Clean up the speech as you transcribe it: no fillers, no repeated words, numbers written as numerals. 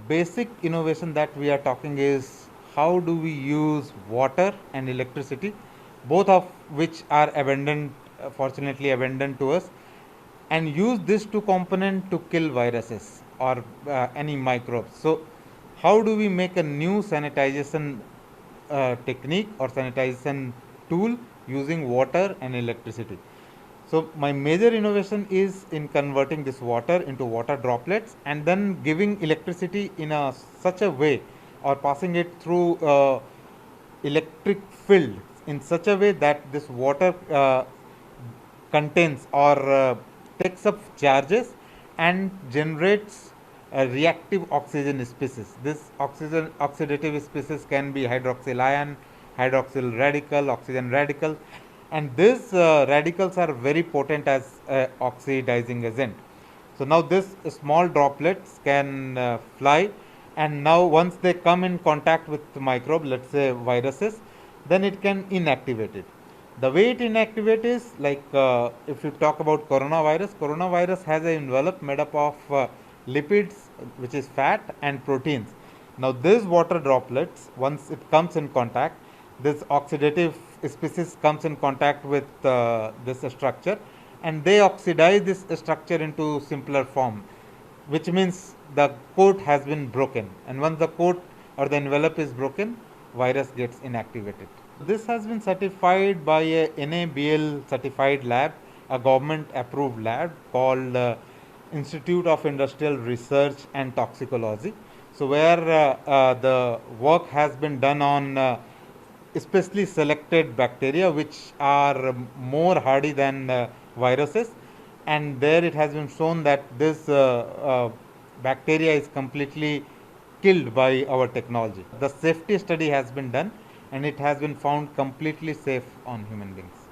basic innovation that we are talking is how do we use water and electricity, both of which are abundant, fortunately abundant to us, and use this two component to kill viruses or any microbes. So how do we make a new sanitization technique or sanitization tool using water and electricity? So my major innovation is in converting this water into water droplets and then giving electricity in a such a way, or passing it through electric field in such a way that this water contains or takes up charges and generates a reactive oxygen species. This oxygen oxidative species can be hydroxyl ion, hydroxyl radical, oxygen radical, and these radicals are very potent as oxidizing agent. So now this small droplets can fly, and now once they come in contact with the microbe, let's say viruses, then it can inactivate it. The way it inactivate is like if you talk about coronavirus has an envelope made up of lipids, which is fat, and proteins. Now these water droplets, once it comes in contact, this oxidative species comes in contact with this structure, and they oxidize this structure into simpler form, which means the coat has been broken, and once the coat or the envelope is broken, virus gets inactivated. This has been certified by a NABL certified lab, a government approved lab called Institute of Industrial Research and Toxicology. So where the work has been done on especially selected bacteria which are more hardy than viruses, and there it has been shown that this bacteria is completely killed by our technology. The safety study has been done and it has been found completely safe on human beings.